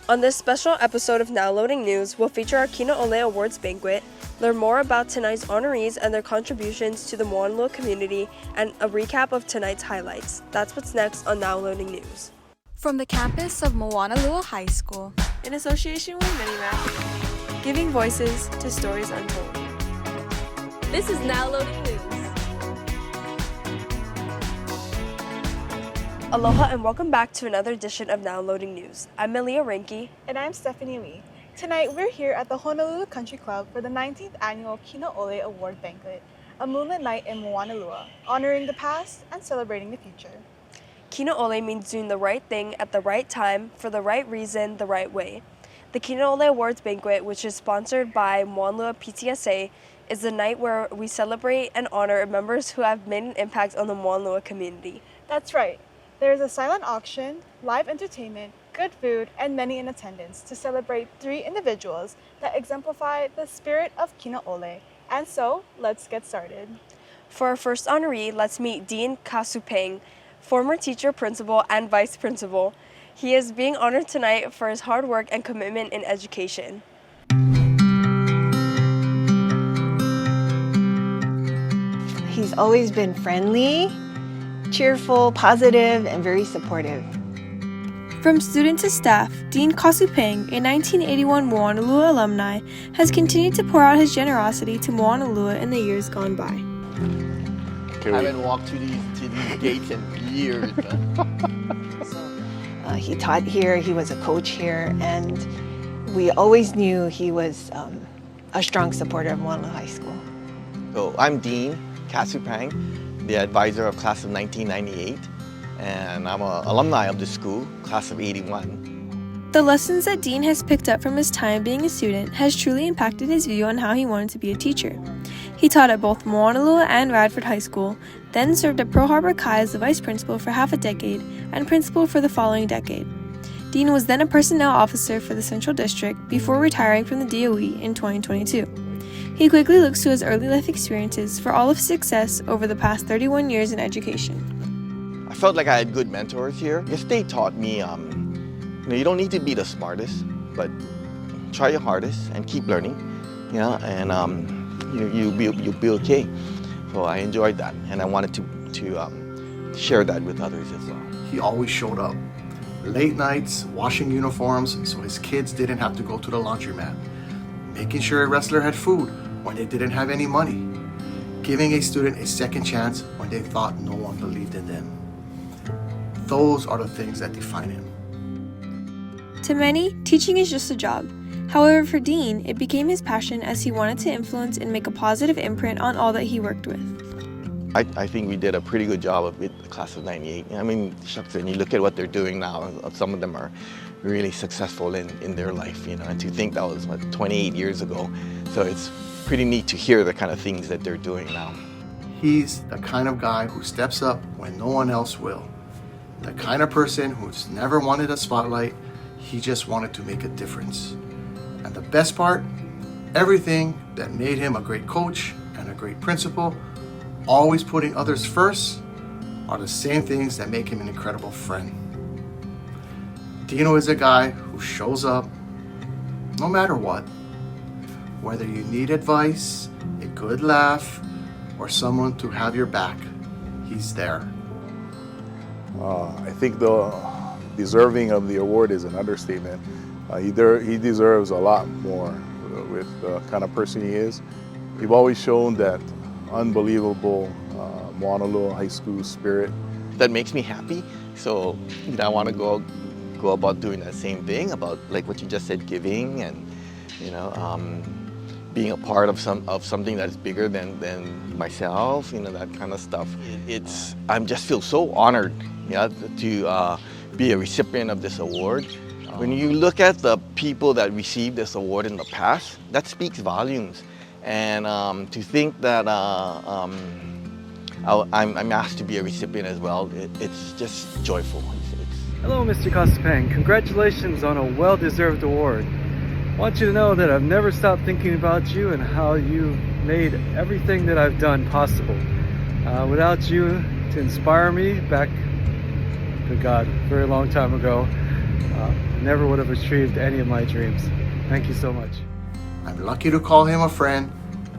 On this special episode of Now Loading News, we'll feature our Kina'Ole Awards Banquet, learn more about tonight's honorees and their contributions to the Moanalua community, and a recap of tonight's highlights. That's what's next on Now Loading News. From the campus of Moanalua High School, In association with Minimap, giving voices to stories untold. This is Now Loading News. Aloha and welcome back to another edition of Now Loading News. I'm Malia Renke. And I'm Stephanie Lee. Tonight we're here at the Honolulu Country Club for the 19th Annual Kina'Ole Award Banquet, a moonlit night in Moanalua, honoring the past and celebrating the future. Kina'Ole means doing the right thing at the right time, for the right reason, the right way. The Kina'Ole Awards Banquet, which is sponsored by Moanalua PTSA, is the night where we celebrate and honor members who have made an impact on the Moanalua community. That's right. There is a silent auction, live entertainment, good food, and many in attendance to celebrate 3 individuals that exemplify the spirit of Kina'Ole. And so, let's get started. For our first honoree, let's meet Dean Kasupeng, former teacher, principal, and vice principal. He is being honored tonight for his hard work and commitment in education. He's always been friendly, cheerful, positive, and very supportive. From student to staff, Dean Kasupeng, a 1981 Moanalua alumni, has continued to pour out his generosity to Moanalua in the years gone by. I haven't walked to these gates in years. He taught here, he was a coach here, and we always knew he was a strong supporter of Moanalua High School. So I'm Dean Kasupang, the advisor of class of 1998, and I'm an alumni of the school, class of 81. The lessons that Dean has picked up from his time being a student has truly impacted his view on how he wanted to be a teacher. He taught at both Moanalua and Radford High School, then served at Pearl Harbor Kai as the vice principal for half a decade and principal for the following decade. Dean was then a personnel officer for the Central District before retiring from the DOE in 2022. He quickly looks to his early life experiences for all of his success over the past 31 years in education. I felt like I had good mentors here. Yes, they taught me, you don't need to be the smartest, but try your hardest and keep learning, and you'll be okay. So I enjoyed that, and I wanted to share that with others as well. He always showed up. Late nights, washing uniforms so his kids didn't have to go to the laundromat. Making sure a wrestler had food when they didn't have any money. Giving a student a second chance when they thought no one believed in them. Those are the things that define him. To many, teaching is just a job. However, for Dean, it became his passion as he wanted to influence and make a positive imprint on all that he worked with. I think we did a pretty good job with the class of 98. I mean, shucks, and you look at what they're doing now, some of them are really successful in their life, and to think that was 28 years ago. So it's pretty neat to hear the kind of things that they're doing now. He's the kind of guy who steps up when no one else will. The kind of person who's never wanted a spotlight, he just wanted to make a difference. And the best part, everything that made him a great coach and a great principal, always putting others first, are the same things that make him an incredible friend. Dino is a guy who shows up no matter what. Whether you need advice, a good laugh, or someone to have your back, he's there. I think the deserving of the award is an understatement. He deserves a lot more with the kind of person he is. We've always shown that unbelievable Moanalua High School spirit. That makes me happy. So I want to go about doing that same thing, about like what you just said, giving and being a part of something that's bigger than myself, that kind of stuff. I just feel so honored, to be a recipient of this award. When you look at the people that received this award in the past, that speaks volumes. And to think that I'm asked to be a recipient as well, it's just joyful. Hello, Mr. Kasupang. Congratulations on a well-deserved award. I want you to know that I've never stopped thinking about you and how you made everything that I've done possible. Without you to inspire me back to God, a very long time ago, never would have achieved any of my dreams. Thank you so much. I'm lucky to call him a friend,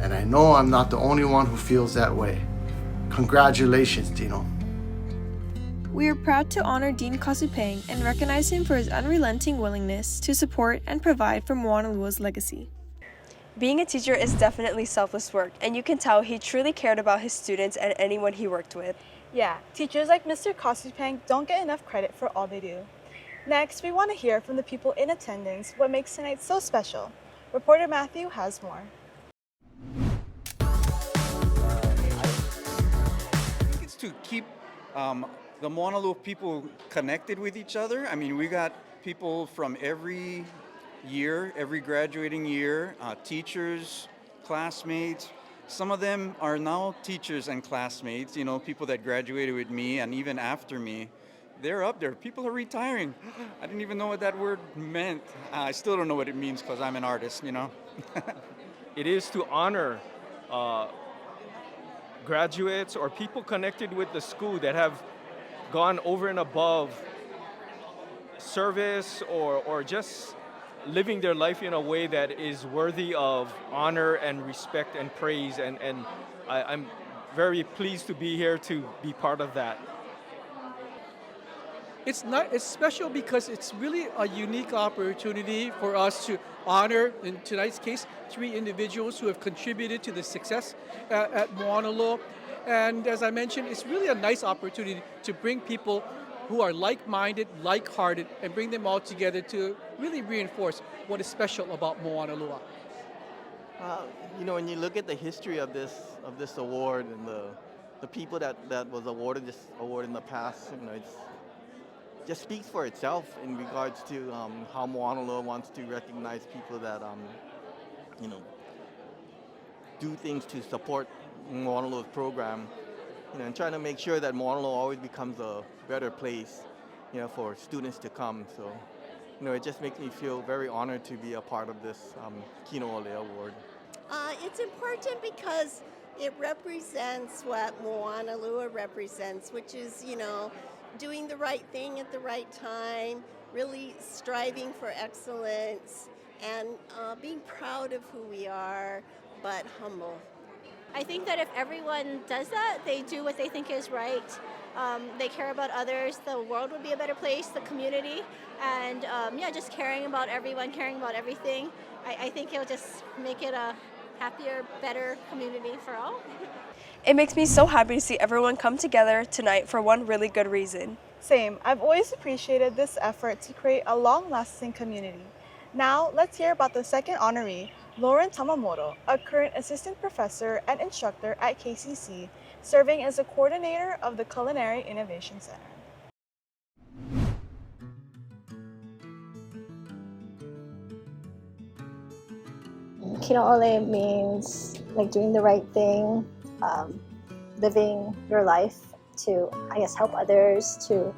and I know I'm not the only one who feels that way. Congratulations, Dino. We are proud to honor Dean Kasupang and recognize him for his unrelenting willingness to support and provide for Moanalua's legacy. Being a teacher is definitely selfless work, and you can tell he truly cared about his students and anyone he worked with. Yeah, teachers like Mr. Kasupang don't get enough credit for all they do. Next, we want to hear from the people in attendance what makes tonight so special. Reporter Matthew has more. It's to keep the Moanalua people connected with each other. I mean, we got people from every year, every graduating year, teachers, classmates. Some of them are now teachers and classmates, you know, people that graduated with me and even after me. They're up there. People are retiring. I didn't even know what that word meant. I still don't know what it means because I'm an artist, you know. It is to honor graduates or people connected with the school that have gone over and above service or just living their life in a way that is worthy of honor and respect and praise. And I'm very pleased to be here to be part of that. It's special because it's really a unique opportunity for us to honor, in tonight's case, 3 individuals who have contributed to the success at Moanalua. And as I mentioned, it's really a nice opportunity to bring people who are like-minded, like-hearted, and bring them all together to really reinforce what is special about Moanalua. You know, when you look at the history of this award and the people that was awarded this award in the past, you know, it's just speaks for itself in regards to how Moanalua wants to recognize people that, you know, do things to support Moanalua's program, you know, and trying to make sure that Moanalua always becomes a better place, you know, for students to come. So, you know, it just makes me feel very honored to be a part of this Kina'Ole award. It's important because it represents what Moanalua represents, which is, you know, doing the right thing at the right time, really striving for excellence, and being proud of who we are, but humble. I think that if everyone does that, they do what they think is right, they care about others, the world would be a better place, the community, and just caring about everyone, caring about everything. I think it'll just make it a happier, better community for all. It makes me so happy to see everyone come together tonight for one really good reason. Same. I've always appreciated this effort to create a long-lasting community. Now, let's hear about the second honoree, Lauren Tamamoto, a current assistant professor and instructor at KCC, serving as the coordinator of the Culinary Innovation Center. Kina'Ole means like doing the right thing, living your life to, I guess, help others, to,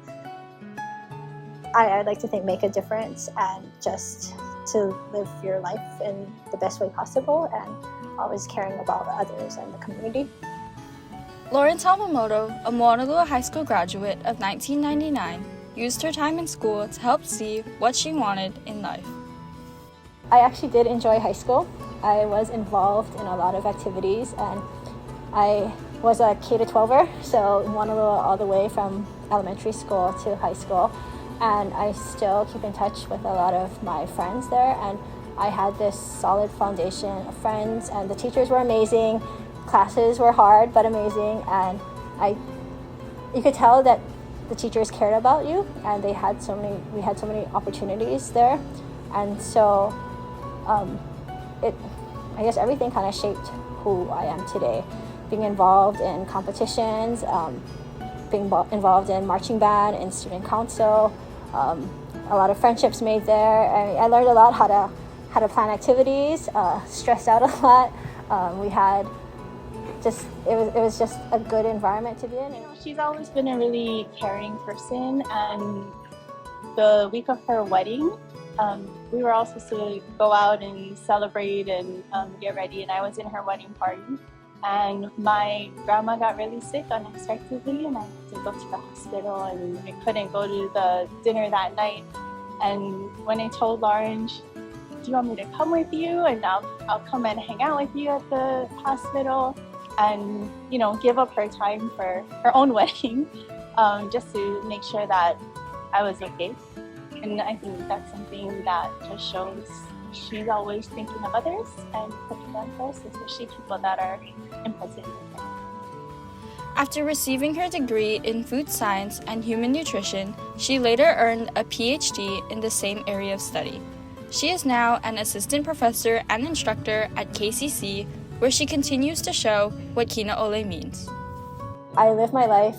I'd like to think, make a difference, and just to live your life in the best way possible and always caring about others and the community. Lauren Tamamoto, a Moanalua High School graduate of 1999, used her time in school to help see what she wanted in life. I actually did enjoy high school. I was involved in a lot of activities, and I was a K-12er, so Moanalua all the way from elementary school to high school. And I still keep in touch with a lot of my friends there, and I had this solid foundation of friends, and the teachers were amazing, classes were hard but amazing, and you could tell that the teachers cared about you, and we had so many opportunities there, and so I guess everything kind of shaped who I am today. Being involved in competitions, being involved in marching band and student council, a lot of friendships made there. I learned a lot how to plan activities, stressed out a lot. We had it was just a good environment to be in. You know, she's always been a really caring person, and the week of her wedding, we were all supposed to go out and celebrate and get ready, and I was in her wedding party. And my grandma got really sick unexpectedly, and I had to go to the hospital, and I couldn't go to the dinner that night. And when I told Lauren, do you want me to come with you? And I'll come and hang out with you at the hospital and, give up her time for her own wedding, just to make sure that I was okay. And I think that's something that just shows she's always thinking of others and putting them first, especially people that are important with her. After receiving her degree in food science and human nutrition, she later earned a PhD in the same area of study. She is now an assistant professor and instructor at KCC, where she continues to show what Kina'Ole means. I live my life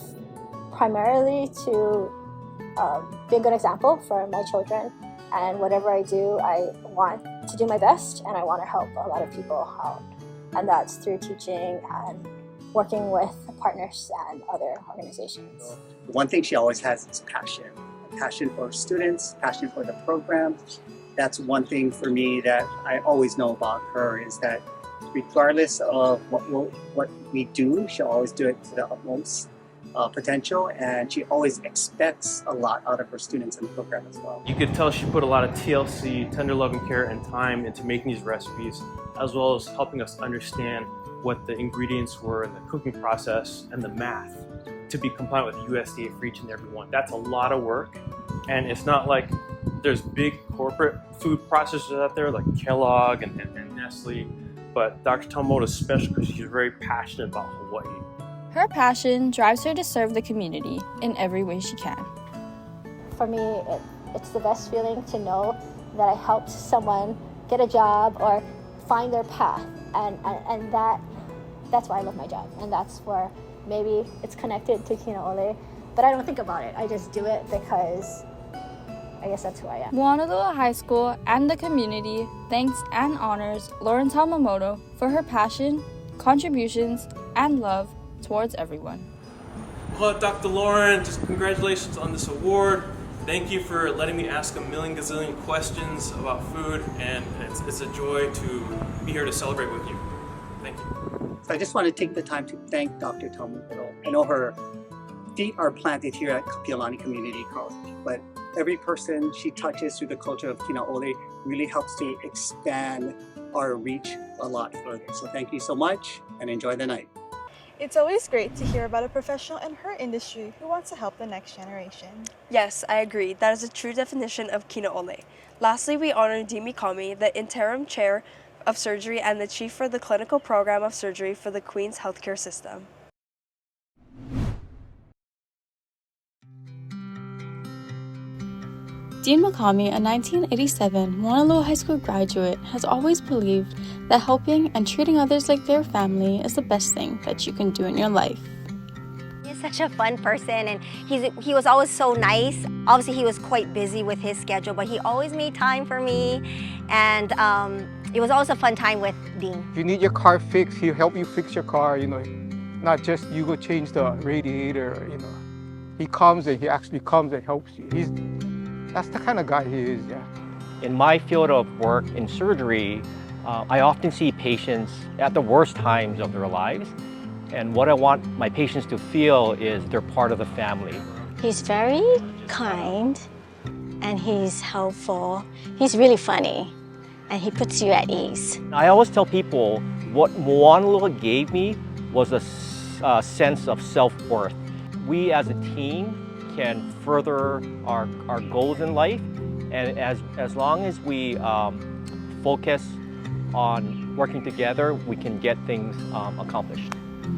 primarily to be a good example for my children, and whatever I do, I want to do my best, and I want to help a lot of people out, and that's through teaching and working with partners and other organizations. One thing she always has is passion for students, passion for the program. That's one thing for me that I always know about her, is that regardless of what we do, she'll always do it to the utmost potential, and she always expects a lot out of her students in the program as well. You could tell she put a lot of TLC, tender loving care, and time into making these recipes, as well as helping us understand what the ingredients were in the cooking process and the math to be compliant with USDA for each and every one. That's a lot of work, and it's not like there's big corporate food processors out there like Kellogg and Nestle, but Dr. Tamamoto is special because she's very passionate about Hawaii. Her passion drives her to serve the community in every way she can. For me, it's the best feeling to know that I helped someone get a job or find their path, and that's why I love my job, and that's where maybe it's connected to Kina'Ole, but I don't think about it. I just do it because I guess that's who I am. Moanalua High School and the community thanks and honors Lauren Tamamoto for her passion, contributions, and love towards everyone. Well, Dr. Lauren, just congratulations on this award. Thank you for letting me ask a million gazillion questions about food, and it's a joy to be here to celebrate with you. Thank you. So I just want to take the time to thank Dr. Tamamoto. I know her feet are planted here at Kapiolani Community College, but every person she touches through the culture of Kina'Ole really helps to expand our reach a lot further. So thank you so much, and enjoy the night. It's always great to hear about a professional in her industry who wants to help the next generation. Yes, I agree. That is a true definition of Kina'Ole. Lastly, we honor Dean Mikami, the interim chair of surgery and the chief for the clinical program of surgery for the Queen's healthcare system. Dean Mikami, a 1987 Moanalua High School graduate, has always believed that helping and treating others like their family is the best thing that you can do in your life. He's such a fun person, and he was always so nice. Obviously, he was quite busy with his schedule, but he always made time for me, and it was always a fun time with Dean. If you need your car fixed, he'll help you fix your car, not just you go change the radiator, He comes and he actually comes and helps you. That's the kind of guy he is, yeah. In my field of work in surgery, I often see patients at the worst times of their lives. And what I want my patients to feel is they're part of the family. He's very kind and he's helpful. He's really funny and he puts you at ease. I always tell people what Moanalua gave me was a sense of self-worth. We as a team can further our goals in life, and as long as we focus on working together, we can get things accomplished.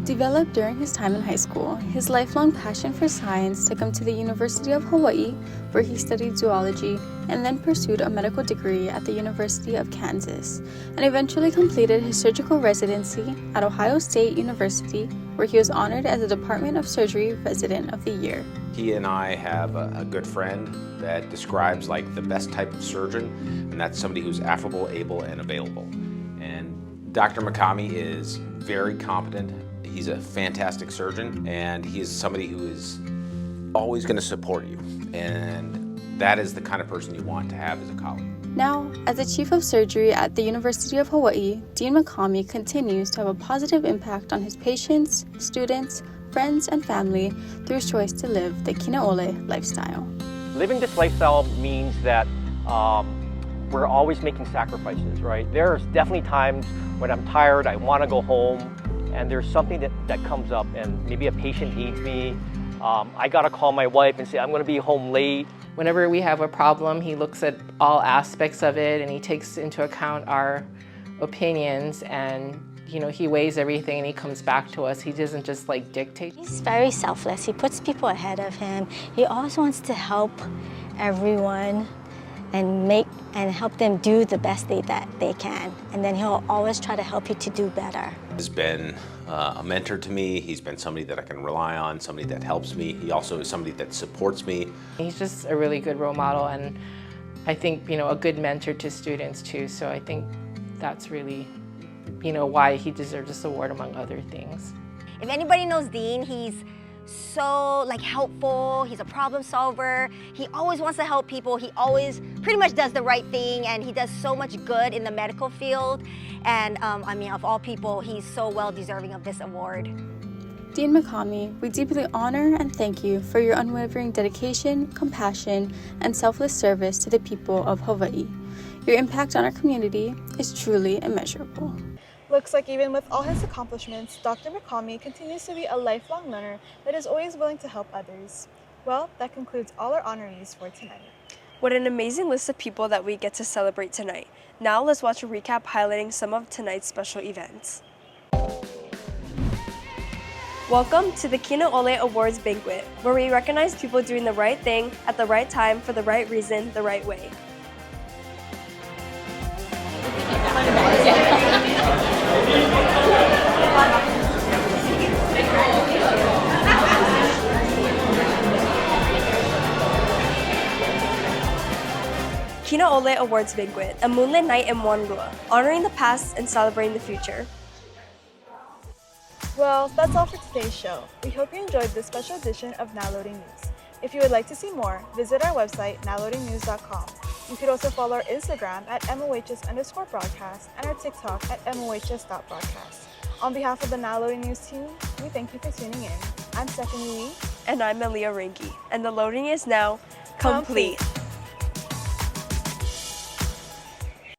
Developed during his time in high school, his lifelong passion for science took him to the University of Hawaii, where he studied zoology and then pursued a medical degree at the University of Kansas, and eventually completed his surgical residency at Ohio State University, where he was honored as a Department of Surgery Resident of the Year. He and I have a good friend that describes like the best type of surgeon, and that's somebody who's affable, able, and available. And Dr. Mikami is very competent. He's a fantastic surgeon, and he is somebody who is always going to support you. And that is the kind of person you want to have as a colleague. Now, as the Chief of Surgery at the University of Hawaii, Dean Mikami continues to have a positive impact on his patients, students, friends, and family through his choice to live the Kina'Ole lifestyle. Living this lifestyle means that we're always making sacrifices, right? There's definitely times when I'm tired, I want to go home, and there's something that comes up, and maybe a patient needs me. I gotta call my wife and say, I'm gonna be home late. Whenever we have a problem, he looks at all aspects of it and he takes into account our opinions, and he weighs everything and he comes back to us. He doesn't just like dictate. He's very selfless. He puts people ahead of him. He always wants to help everyone and help them do the best that they can. And then he'll always try to help you to do better. He's been a mentor to me. He's been somebody that I can rely on, somebody that helps me. He also is somebody that supports me. He's just a really good role model, and I think, a good mentor to students too. So I think that's really, why he deserves this award among other things. If anybody knows Dean, he's so helpful. He's a problem solver. He always wants to help people. He always pretty much does the right thing, and he does so much good in the medical field. And of all people, he's so well deserving of this award. Dean McCamey, we deeply honor and thank you for your unwavering dedication, compassion, and selfless service to the people of Hawaii. Your impact on our community is truly immeasurable. Looks like even with all his accomplishments, Dr. McCamey continues to be a lifelong learner that is always willing to help others. Well, that concludes all our honorees for tonight. What an amazing list of people that we get to celebrate tonight. Now let's watch a recap highlighting some of tonight's special events. Welcome to the Kina'Ole Awards Banquet, where we recognize people doing the right thing at the right time for the right reason, the right way. Kina'Ole Awards Banquet, a moonlit night in Moanalua, honoring the past and celebrating the future. Well, that's all for today's show. We hope you enjoyed this special edition of Now Loading News. If you would like to see more, visit our website, nowloadingnews.com. You could also follow our Instagram at MOHS_broadcast and our TikTok at MOHS.broadcast. On behalf of the Now Loading News team, we thank you for tuning in. I'm Stephanie Lee. And I'm Malia Rinke. And the loading is now complete.